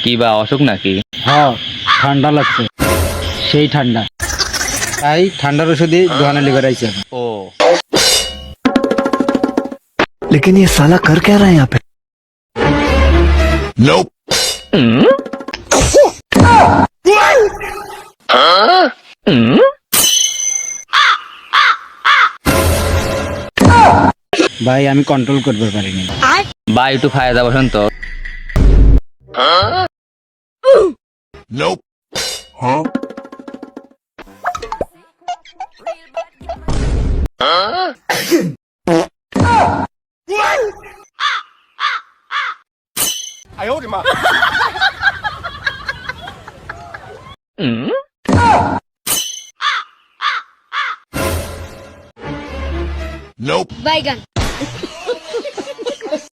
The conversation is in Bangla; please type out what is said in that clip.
কি বা অসুখ নাকি? হ্যাঁ, ঠান্ডা লাগছে, সেই ঠান্ডা, তাই ঠান্ডার ওষুধই দোকানে লিখে রাখছে। ও लेकिन ये साला कर क्या रहा है यहाँ पे? Nope. ভাই আমি কন্ট্রোল করতে পারিনি। ভাই একটু ফায়দা বসেন তো। Nope. Huh? I owed him up. Nope. Baigan.